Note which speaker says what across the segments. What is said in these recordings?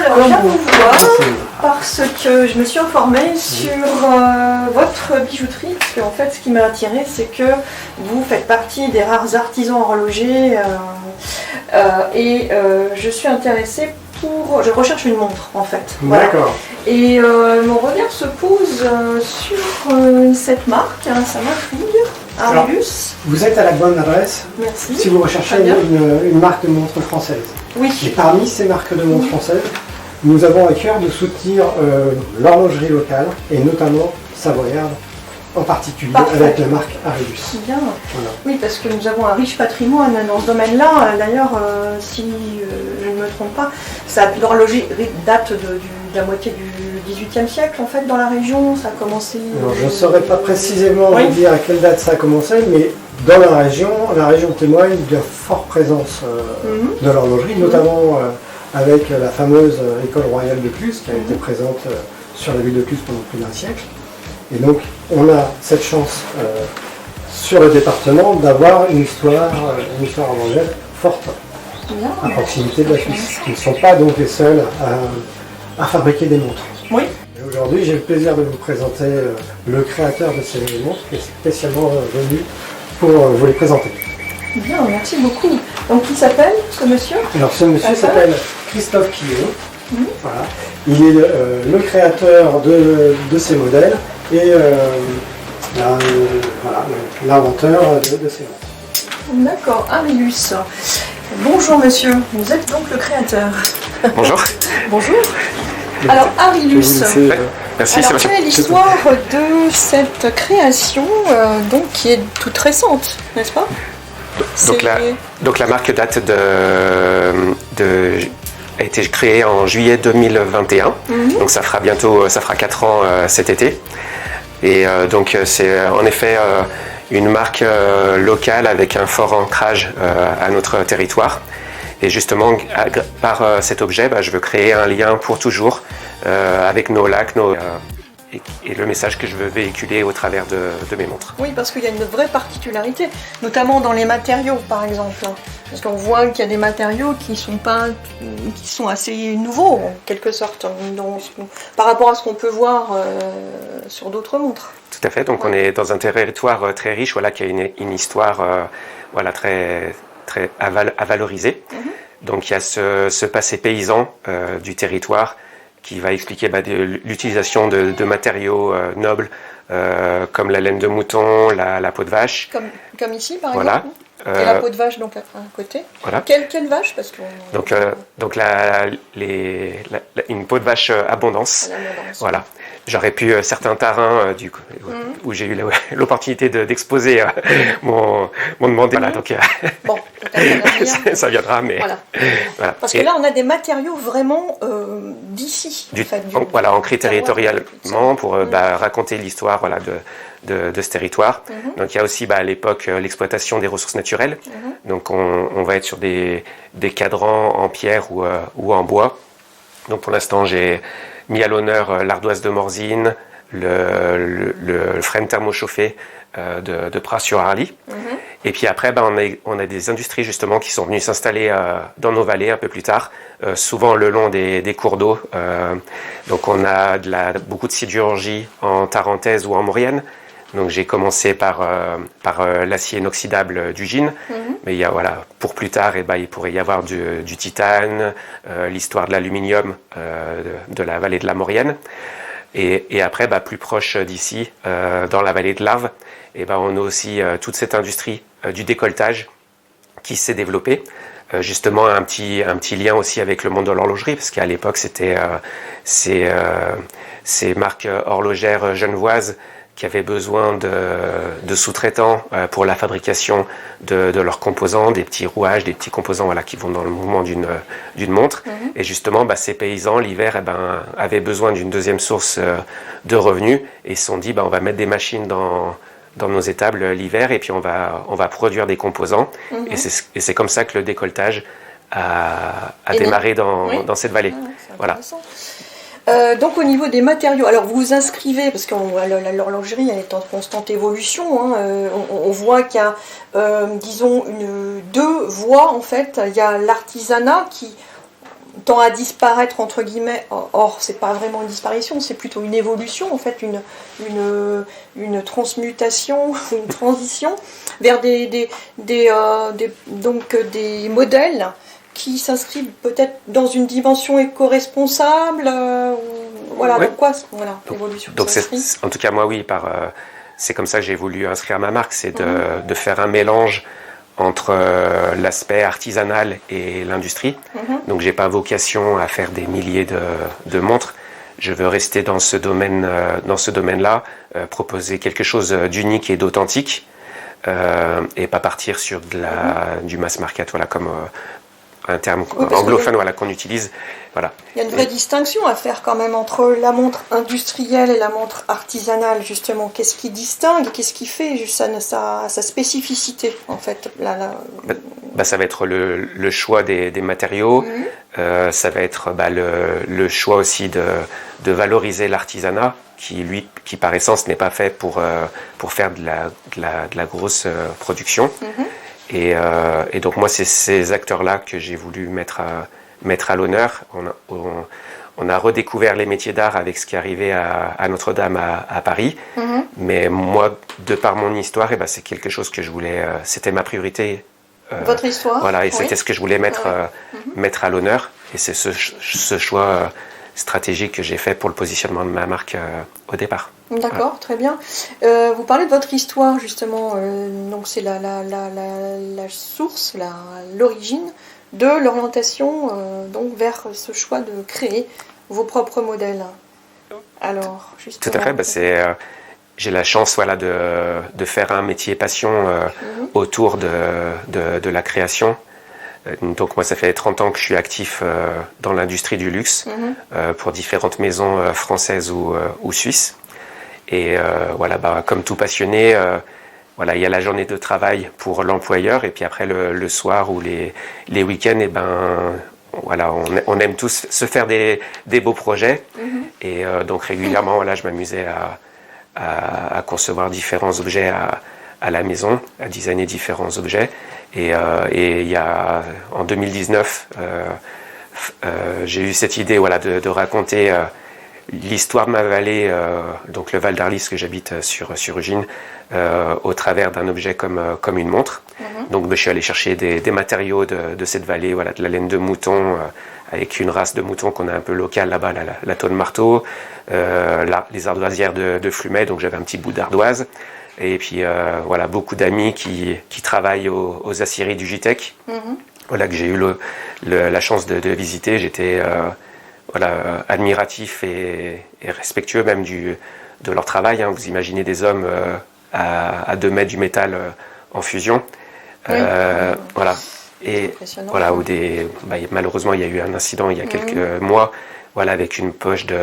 Speaker 1: Alors, je viens vous voir parce que je me suis informée sur votre bijouterie. Parce qu'en fait, ce qui m'a attirée, c'est que vous faites partie des rares artisans horlogers. Je suis intéressée je recherche une montre, en fait. Voilà.
Speaker 2: D'accord.
Speaker 1: Et mon regard se pose sur cette marque. Hein, ça m'intrigue. Arius.
Speaker 2: Vous êtes à la bonne adresse.
Speaker 1: Merci.
Speaker 2: Si vous recherchez une marque de montre française.
Speaker 1: Oui.
Speaker 2: Et parmi ces marques de montres françaises, nous avons à cœur de soutenir l'horlogerie locale et notamment savoyarde en particulier. Parfait. Avec la marque Arius.
Speaker 1: Bien. Voilà. Oui, parce que nous avons un riche patrimoine dans ce domaine-là. D'ailleurs, si je ne me trompe pas, l'horlogerie date de la moitié du XVIIIe siècle en fait dans la région. Ça a commencé.
Speaker 2: Alors, je ne saurais pas précisément vous dire à quelle date ça a commencé, mais dans la région témoigne de la forte présence de l'horlogerie, notamment avec la fameuse école royale de Cluses qui a été présente sur la ville de Cluses pendant plus d'un siècle. Et donc on a cette chance sur le département d'avoir une histoire horlogère forte à proximité de la Suisse. Ils ne sont pas donc les seuls à fabriquer des montres.
Speaker 1: Oui.
Speaker 2: Et aujourd'hui j'ai le plaisir de vous présenter le créateur de ces montres qui est spécialement venu pour vous les présenter.
Speaker 1: Bien, merci beaucoup. Donc qui s'appelle ce monsieur?
Speaker 2: Alors ce monsieur s'appelle Christophe Quillot. Voilà. Il est le créateur de ces modèles et l'inventeur de ces montres.
Speaker 1: D'accord, Arius. Bonjour monsieur, vous êtes donc le créateur.
Speaker 3: Bonjour.
Speaker 1: Bonjour. Alors Arius,
Speaker 3: merci,
Speaker 1: alors, quelle est l'histoire de cette création donc, qui est toute récente, n'est-ce pas?
Speaker 3: Donc la marque date a été créée en juillet 2021, donc ça fera 4 ans cet été. Et donc c'est en effet une marque locale avec un fort ancrage à notre territoire. Et justement, par cet objet, je veux créer un lien pour toujours avec nos lacs, et le message que je veux véhiculer au travers de mes montres.
Speaker 1: Oui, parce qu'il y a une vraie particularité, notamment dans les matériaux, par exemple. Parce qu'on voit qu'il y a des matériaux qui sont assez nouveaux, en quelque sorte, par rapport à ce qu'on peut voir sur d'autres montres.
Speaker 3: Tout à fait, donc on est dans un territoire très riche, qui a une histoire très à valoriser. Donc il y a ce passé paysan du territoire qui va expliquer l'utilisation de matériaux nobles comme la laine de mouton, la peau de vache.
Speaker 1: Comme ici par exemple. Et la peau de vache donc à côté. Voilà. Quelle vache parce que
Speaker 3: une peau de vache abondance. Voilà. J'aurais pu certains tarins où j'ai eu l'opportunité d'exposer m'ont demandé. Voilà, donc
Speaker 1: bon,
Speaker 3: ça viendra, mais
Speaker 1: voilà. Parce que là on a des matériaux vraiment d'ici.
Speaker 3: Ancrés territorialement pour raconter l'histoire de ce territoire. Donc il y a aussi à l'époque l'exploitation des ressources naturelles. Donc on va être sur des cadrans en pierre ou en bois. Donc pour l'instant j'ai mis à l'honneur l'ardoise de Morzine, le frame thermochauffé de Pras-sur-Arly. Et puis après, on a des industries justement qui sont venues s'installer dans nos vallées un peu plus tard, souvent le long des cours d'eau. Donc on a beaucoup de sidérurgie en Tarentaise ou en Maurienne. Donc j'ai commencé par l'acier inoxydable d'Ugine, mais pour plus tard, il pourrait y avoir du titane, l'histoire de l'aluminium de la vallée de la Maurienne. Et après, plus proche d'ici, dans la vallée de l'Arve, on a aussi toute cette industrie du décolletage qui s'est développée. Justement, un petit lien aussi avec le monde de l'horlogerie, parce qu'à l'époque, c'était ces marques horlogères genevoises qui avaient besoin de sous-traitants pour la fabrication de leurs composants, des petits rouages, des petits composants qui vont dans le mouvement d'une montre. Et justement, ces paysans, l'hiver, avaient besoin d'une deuxième source de revenus et se sont dit, on va mettre des machines dans nos étables l'hiver et puis on va produire des composants. Et c'est comme ça que le décolletage a démarré dans cette vallée. Voilà.
Speaker 1: Donc au niveau des matériaux, alors vous vous inscrivez, parce que l'horlogerie est en constante évolution, on voit qu'il y a, disons, deux voies en fait. Il y a l'artisanat qui, tend à disparaître entre guillemets. Or, c'est pas vraiment une disparition, c'est plutôt une évolution en fait, une transmutation, une transition vers des modèles qui s'inscrivent peut-être dans une dimension éco-responsable. Voilà,
Speaker 3: ouais.
Speaker 1: donc quoi, voilà, l'évolution.
Speaker 3: Donc en tout cas moi oui, c'est comme ça que j'ai voulu inscrire ma marque, c'est de faire un mélange entre l'aspect artisanal et l'industrie. Donc j'ai pas vocation à faire des milliers de montres. Je veux rester dans ce domaine-là, proposer quelque chose d'unique et d'authentique, et pas partir sur du mass market, voilà, comme un terme anglophone voilà, qu'on utilise. Voilà.
Speaker 1: Il y a une vraie distinction à faire quand même entre la montre industrielle et la montre artisanale, justement. Qu'est-ce qui distingue, qu'est-ce qui fait juste sa spécificité, en fait
Speaker 3: ça va être le choix des matériaux, ça va être le choix aussi de valoriser l'artisanat, qui par essence n'est pas fait pour faire de la grosse production. Et donc moi, c'est ces acteurs-là que j'ai voulu mettre à l'honneur. On a redécouvert les métiers d'art avec ce qui arrivait à Notre-Dame à Paris. Mais moi, de par mon histoire, c'est quelque chose que je voulais... c'était ma priorité.
Speaker 1: Votre histoire.
Speaker 3: Voilà, et c'était ce que je voulais mettre à l'honneur. Et c'est ce choix stratégique que j'ai fait pour le positionnement de ma marque au départ.
Speaker 1: D'accord,
Speaker 3: voilà.
Speaker 1: Très bien. Vous parlez de votre histoire, justement. Donc c'est la source, l'origine de l'orientation donc vers ce choix de créer vos propres modèles. Alors, justement...
Speaker 3: Tout à fait. J'ai la chance de faire un métier passion autour de la création. Donc moi, ça fait 30 ans que je suis actif dans l'industrie du luxe pour différentes maisons françaises ou suisses. Et comme tout passionné, il y a la journée de travail pour l'employeur et puis après le soir ou les week-ends, on aime tous se faire des beaux projets. Et donc régulièrement, je m'amusais à concevoir différents objets à la maison, à designer différents objets. Et en 2019, j'ai eu cette idée de raconter l'histoire de ma vallée, donc le Val d'Arlis que j'habite sur Ugine, au travers d'un objet comme une montre. Donc je suis allé chercher des matériaux de cette vallée, de la laine de mouton, avec une race de mouton qu'on a un peu locale là-bas, la tôle marteau, les ardoisières de Flumet, donc j'avais un petit bout d'ardoise. Et puis beaucoup d'amis qui travaillent aux aciéries du Gitec, que j'ai eu la chance de visiter. J'étais admiratif et respectueux même de leur travail. Vous imaginez des hommes à 2 mètres du métal en fusion. Et malheureusement il y a eu un incident il y a quelques mois, avec une poche de,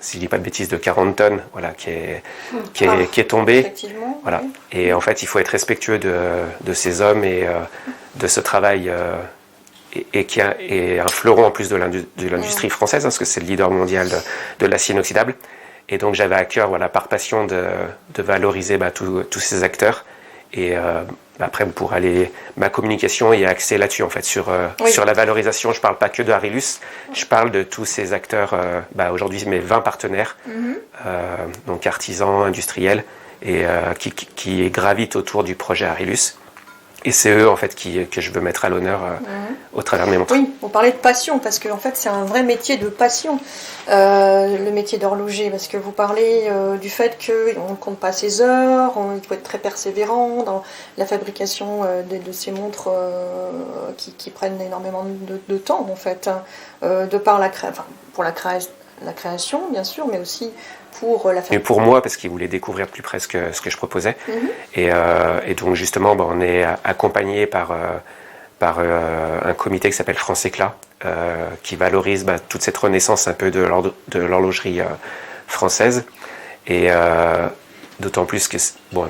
Speaker 3: si je dis pas de bêtises, de 40 tonnes, qui est tombée. Voilà. Et en fait, il faut être respectueux de ces hommes et de ce travail et qui est un fleuron en plus de l'industrie française, parce que c'est le leader mondial de l'acier inoxydable. Et donc j'avais à cœur, par passion, de valoriser tous ces acteurs. Et après, ma communication est axée là-dessus, en fait, sur la valorisation. Je ne parle pas que de Arilus, je parle de tous ces acteurs, aujourd'hui mes 20 partenaires, donc artisans, industriels, et qui gravitent autour du projet Arilus. Et c'est eux, en fait, que je veux mettre à l'honneur au travers de mes montres.
Speaker 1: Oui, on parlait de passion, parce que en fait, c'est un vrai métier de passion, le métier d'horloger, parce que vous parlez du fait qu'on ne compte pas ses heures, il faut être très persévérant dans la fabrication de ces montres qui prennent énormément de temps, en fait, de par pour la création, bien sûr, mais aussi pour la fabrication.
Speaker 3: Et pour moi, parce qu'ils voulaient découvrir plus près ce que je proposais. Et donc, justement, on est accompagné par un comité qui s'appelle France Éclat, qui valorise toute cette renaissance un peu de l'horlogerie française. Et d'autant plus que,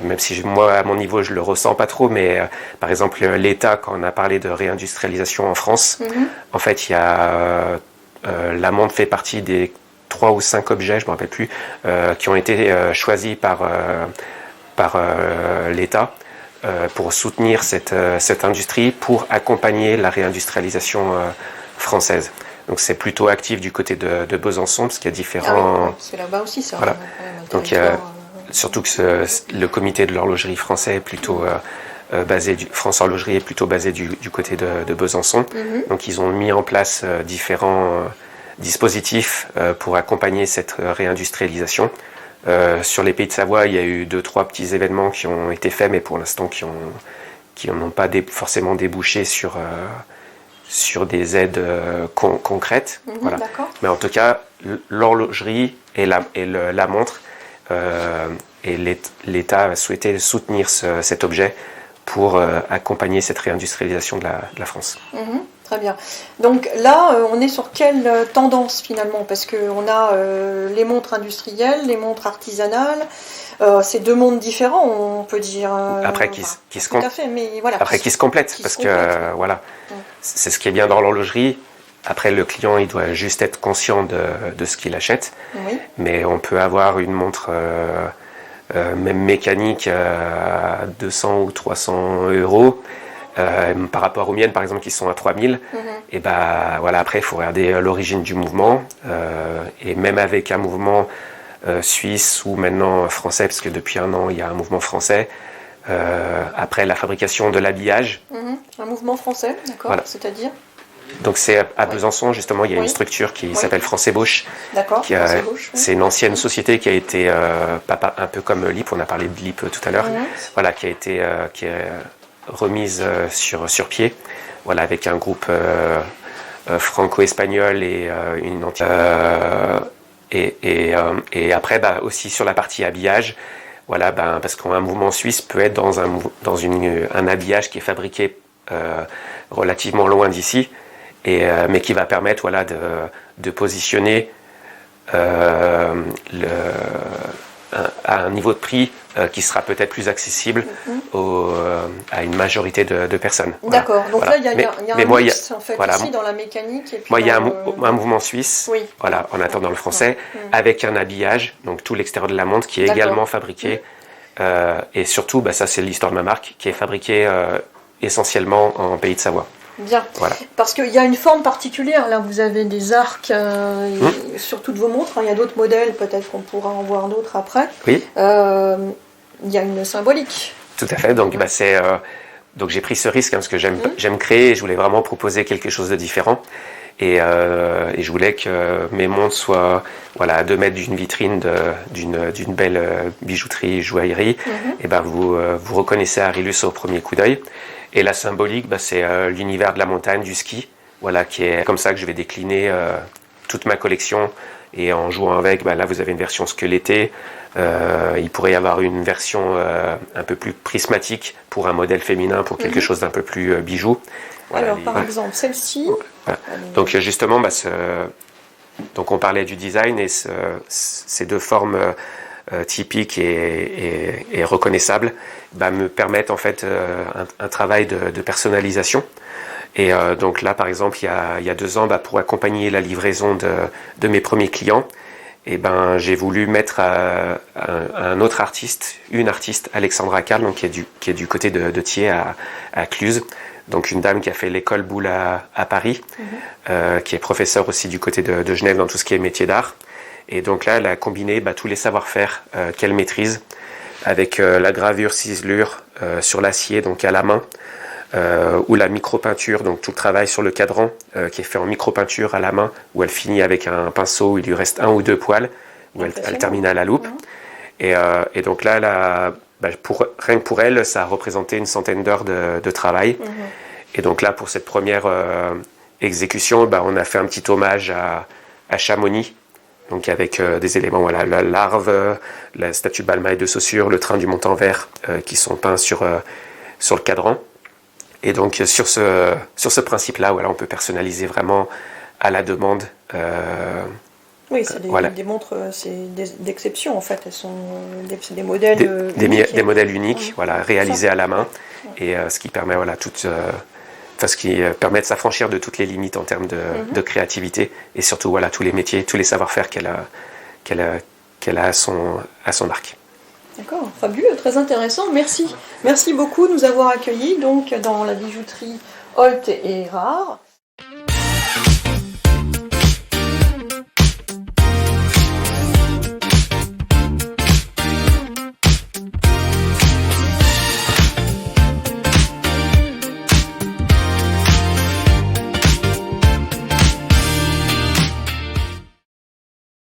Speaker 3: même si moi, à mon niveau, je ne le ressens pas trop, mais par exemple, l'État, quand on a parlé de réindustrialisation en France, en fait, il y a la montre fait partie des 3 ou 5 objets, je ne me rappelle plus, qui ont été choisis par l'État pour soutenir cette industrie, pour accompagner la réindustrialisation française. Donc c'est plutôt actif du côté de Besançon, parce qu'il y a différents...
Speaker 1: Ah oui, c'est là-bas aussi, ça.
Speaker 3: Voilà. Donc surtout que le comité de l'horlogerie français est plutôt France Horlogerie est plutôt basé du côté de Besançon. Donc ils ont mis en place différents dispositifs pour accompagner cette réindustrialisation. Sur les Pays de Savoie, il y a eu 2-3 petits événements qui ont été faits, mais pour l'instant qui n'ont pas forcément débouché sur des aides concrètes. Voilà. Mais en tout cas, l'horlogerie et la montre, et l'État a souhaité soutenir cet objet pour accompagner cette réindustrialisation de la France.
Speaker 1: Très bien. Donc là, on est sur quelle tendance finalement? Parce qu'on a les montres industrielles, les montres artisanales, c'est deux mondes différents, on peut dire.
Speaker 3: Après, qui se complètent, parce que voilà, c'est ce qui est bien dans l'horlogerie. Après, le client, il doit juste être conscient de ce qu'il achète. Oui. Mais on peut avoir une montre même mécanique à 200 ou 300 euros. Par rapport aux miennes, par exemple, qui sont à 3000, et voilà, après, il faut regarder l'origine du mouvement. Et même avec un mouvement suisse ou maintenant français, parce que depuis un an, il y a un mouvement français. Après, la fabrication de l'habillage.
Speaker 1: Un mouvement français, d'accord, voilà. C'est-à-dire?
Speaker 3: Donc c'est à Besançon, justement, il y a une structure qui s'appelle France Ébauche. D'accord, c'est une ancienne société qui a été, un peu comme LIP, on a parlé de LIP tout à l'heure, voilà, qui est remise sur pied, voilà, avec un groupe franco-espagnol et une entité. Et après, aussi sur la partie habillage, voilà, parce qu'un mouvement suisse peut être dans un habillage qui est fabriqué relativement loin d'ici, mais qui va permettre, voilà, de positionner à un niveau de prix qui sera peut-être plus accessible à une majorité de personnes.
Speaker 1: D'accord, voilà. Donc voilà. Là, il y a un mix en fait, voilà, ici dans la mécanique. Et puis
Speaker 3: moi, il y a un mouvement suisse, voilà, en attendant le français, avec un habillage, donc tout l'extérieur de la montre qui est également fabriqué, et surtout, ça c'est l'histoire de ma marque, qui est fabriquée essentiellement en Pays de Savoie.
Speaker 1: Bien, voilà. Parce qu'il y a une forme particulière, là vous avez des arcs sur toutes vos montres, il y a d'autres modèles, peut-être qu'on pourra en voir d'autres après. Oui. Il y a une symbolique.
Speaker 3: Tout à fait, donc donc j'ai pris ce risque parce que j'aime créer et je voulais vraiment proposer quelque chose de différent. Et je voulais que mes montres soient, voilà, à 2 mètres d'une vitrine d'une belle bijouterie, joaillerie. Et vous reconnaissez Arilus au premier coup d'œil. Et la symbolique, c'est l'univers de la montagne, du ski, voilà, qui est comme ça que je vais décliner toute ma collection. Et en jouant avec, là vous avez une version squelettée. Il pourrait y avoir une version un peu plus prismatique pour un modèle féminin, pour quelque chose d'un peu plus bijou.
Speaker 1: Voilà, alors par exemple celle-ci.
Speaker 3: Voilà. Donc justement, donc on parlait du design et ces deux formes typiques et reconnaissables me permettent en fait un travail de personnalisation. Et donc là, par exemple, il y a 2 ans, pour accompagner la livraison de mes premiers clients, j'ai voulu mettre un autre artiste, une artiste, Alexandra Karl, donc qui est du côté de Thiers à Cluse. Donc une dame qui a fait l'école Boulle à Paris, qui est professeure aussi du côté de Genève dans tout ce qui est métier d'art. Et donc là, elle a combiné tous les savoir-faire qu'elle maîtrise avec la gravure, ciselure sur l'acier, donc à la main, ou la micro-peinture, donc tout le travail sur le cadran qui est fait en micro-peinture à la main, où elle finit avec un pinceau où il lui reste 1 ou 2 poils, où elle termine à la loupe. Et donc là, rien que pour elle, ça a représenté une centaine d'heures de travail. Et donc là, pour cette première exécution, on a fait un petit hommage à Chamonix, donc avec des éléments, voilà, la larve, la statue de Balma et de Saussure, le train du Montanvert, qui sont peints sur le cadran. Et donc sur ce principe-là, voilà, on peut personnaliser vraiment à la demande.
Speaker 1: Oui, c'est des montres, d'exception en fait. Elles sont des modèles
Speaker 3: des modèles uniques, voilà, réalisés à la main, et ce qui permet, voilà, ce qui permet de s'affranchir de toutes les limites en termes de créativité, et surtout, voilà, tous les métiers, tous les savoir-faire qu'elle a à son arc.
Speaker 1: D'accord, fabuleux, très intéressant, merci. Merci beaucoup de nous avoir accueillis donc dans la bijouterie Holt et Erard.